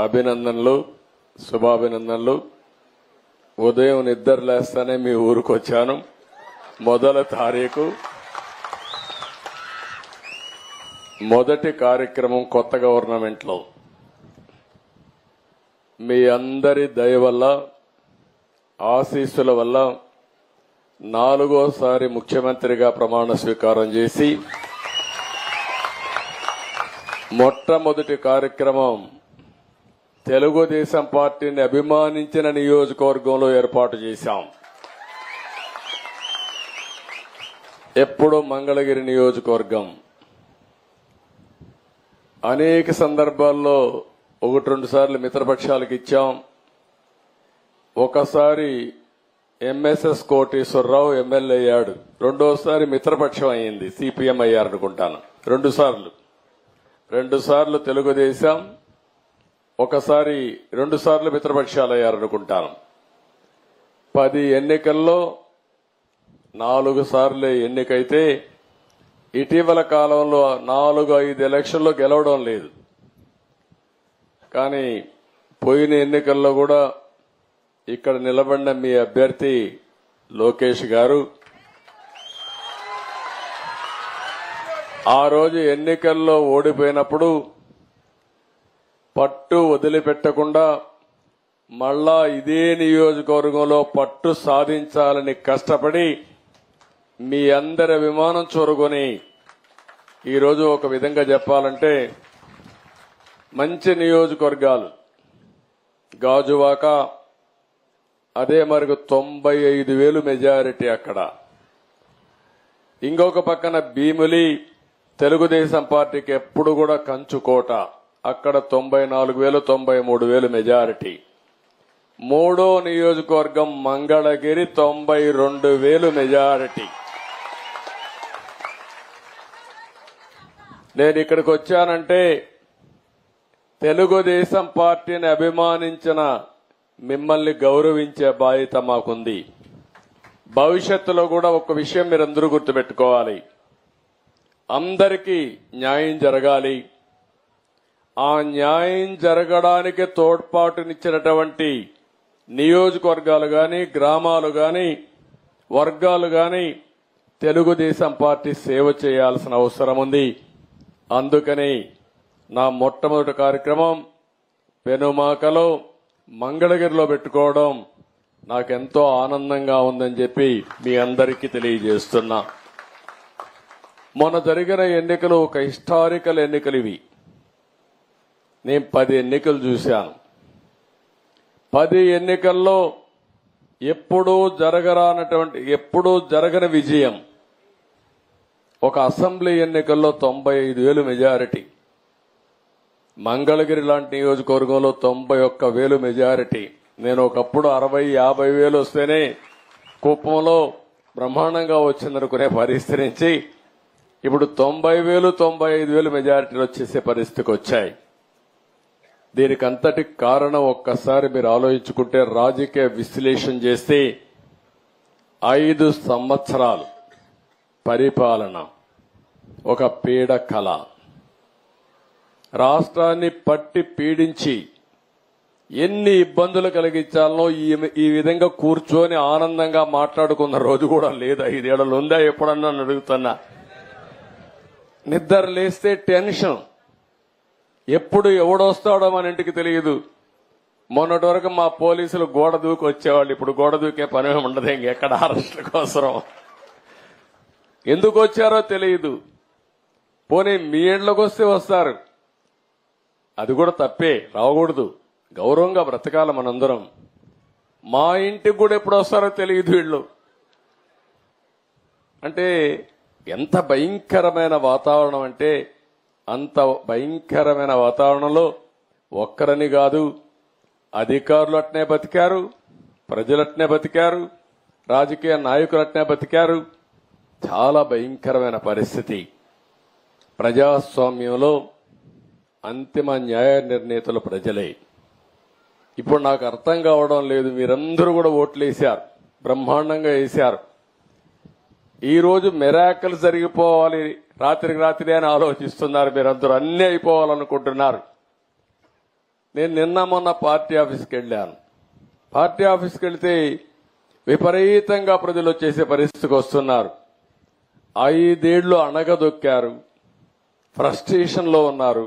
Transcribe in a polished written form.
అభినందనలు, శుభాభినందనలు. ఉదయం నిద్ర లేస్తానే మీ ఊరికి వచ్చాను. మొదటి తారీఖు మొదటి కార్యక్రమం కొత్త గవర్నమెంట్ లో మీ అందరి దయ వల్ల, ఆశీస్సుల వల్ల నాలుగోసారి ముఖ్యమంత్రిగా ప్రమాణ స్వీకారం చేసి మొట్టమొదటి కార్యక్రమం తెలుగుదేశం పార్టీని అభిమానించిన నియోజకవర్గంలో ఏర్పాటు చేశాం. ఎప్పుడూ మంగళగిరి నియోజకవర్గం. అనేక సందర్భాల్లో 1-2 సార్లు మిత్రపక్షాలకు ఇచ్చాం. ఒకసారి ఎంఎస్ఎస్ కోటేశ్వరరావు ఎమ్మెల్యే అయ్యాడు. రెండోసారి మిత్రపక్షం అయింది, సిపిఎం అయ్యారనుకుంటాను. 2 సార్లు తెలుగుదేశం, ఒకసారి 2 సార్లు మిత్రపక్షాలు అయ్యారనుకుంటాను. 10 ఎన్నికల్లో 4 సార్లు ఎన్నికైతే ఇటీవల కాలంలో 4-5 ఎలక్షన్లో గెలవడం లేదు. కానీ పోయిన ఎన్నికల్లో కూడా ఇక్కడ నిలబడిన మీ అభ్యర్థి లోకేష్ గారు ఆ రోజు ఎన్నికల్లో ఓడిపోయినప్పుడు పట్టు వదిలిపెట్టకుండా మళ్ళా ఇదే నియోజకవర్గంలో పట్టు సాధించాలని కష్టపడి మీ అందరి అభిమానం చూరుకొని ఈరోజు ఒక విధంగా చెప్పాలంటే మంచి నియోజకవర్గాలు గాజువాక, అదే మరికి 95,000 మెజారిటీ అక్కడ. ఇంకొక పక్కన భీమిలి తెలుగుదేశం పార్టీకి ఎప్పుడు కూడా కంచుకోట, అక్కడ 94,000 93,000 మెజారిటీ. మూడో నియోజకవర్గం మంగళగిరి 92,000 మెజారిటీ. నేను ఇక్కడికి వచ్చానంటే తెలుగుదేశం పార్టీని అభిమానించిన మిమ్మల్ని గౌరవించే బాధ్యత మాకుంది. భవిష్యత్తులో కూడా ఒక విషయం మీరందరూ గుర్తుపెట్టుకోవాలి, అందరికీ న్యాయం జరగాలి. ఆ న్యాయం జరగడానికి తోడ్పాటునిచ్చినటువంటి నియోజకవర్గాలు గాని, గ్రామాలు గాని, వర్గాలు గాని తెలుగుదేశం పార్టీ సేవ చేయాల్సిన అవసరం ఉంది. అందుకని నా మొట్టమొదటి కార్యక్రమం పెనుమాకలో మంగళగిరిలో పెట్టుకోవడం నాకెంతో ఆనందంగా ఉందని చెప్పి మీ అందరికీ తెలియజేస్తున్నా. మొన్న జరిగిన ఎన్నికలు ఒక హిస్టారికల్ ఎన్నికలు ఇవి. నేను 10 ఎన్నికలు చూశాను. 10 ఎన్నికల్లో ఎప్పుడూ జరగని విజయం. ఒక అసెంబ్లీ ఎన్నికల్లో 95,000 మెజారిటీ, మంగళగిరి లాంటి నియోజకవర్గంలో 91,000 మెజారిటీ. నేను ఒకప్పుడు 60,000-50,000 వస్తేనే కుప్పంలో బ్రహ్మాండంగా వచ్చిందనుకునే పరిస్థితి నుంచి ఇప్పుడు 90,000-95,000 మెజారిటీలు వచ్చేసే పరిస్థితికి వచ్చాయి. దీనికి అంతటి కారణం ఒక్కసారి మీరు ఆలోచించుకుంటే, రాజకీయ విశ్లేషణ చేస్తే 5 సంవత్సరాలు పరిపాలన ఒక పీడ కళ, రాష్ట్రాన్ని పట్టి పీడించి ఎన్ని ఇబ్బందులు కలిగించాలనో ఈ విధంగా కూర్చొని ఆనందంగా మాట్లాడుకున్న రోజు కూడా లేదు. 5 ఏళ్లు ఉందా ఎప్పుడన్నా అడుగుతున్నా. నిద్ర లేస్తే టెన్షన్, ఎప్పుడు ఎవడొస్తాడో మన ఇంటికి తెలియదు. మొన్నటి వరకు మా పోలీసులు గోడ దూకి వచ్చేవాళ్ళు, ఇప్పుడు గోడ దూకే పని ఉండదు. ఇంకెక్కడ అరెస్టుల కోసం ఎందుకు వచ్చారో తెలియదు. పోనీ మీ ఇంట్లోకి వస్తే వస్తారు, అది కూడా తప్పే, రాకూడదు. గౌరవంగా బ్రతకాలి మనందరం. మా ఇంటికి కూడా ఎప్పుడు వస్తారో తెలియదు వీళ్ళు. అంటే ఎంత భయంకరమైన వాతావరణం అంటే అంత భయంకరమైన వాతావరణంలో ఒక్కరని కాదు, అధికారులు అట్నే బతికారు, ప్రజలు అట్నే బతికారు, రాజకీయ నాయకులు అట్నే బతికారు. చాలా భయంకరమైన పరిస్థితి. ప్రజాస్వామ్యంలో అంతిమ న్యాయ నిర్ణేతలు ప్రజలే. ఇప్పుడు నాకు అర్థం కావడం లేదు, మీరందరూ కూడా ఓట్లు వేశారు, బ్రహ్మాండంగా వేశారు. ఈ రోజు మిరాకిల్ జరిగిపోవాలి, రాత్రికి రాత్రి అని ఆలోచిస్తున్నారు. మీరందరూ అన్నీ అయిపోవాలనుకుంటున్నారు. నేను నిన్న మొన్న పార్టీ ఆఫీస్కి వెళ్ళాను. పార్టీ ఆఫీస్కి వెళ్తే విపరీతంగా ప్రజలు వచ్చేసే పరిస్థితికి వస్తున్నారు. 5 ఏళ్లు అణగదొక్కారు, ఫ్రస్ట్రేషన్ లో ఉన్నారు.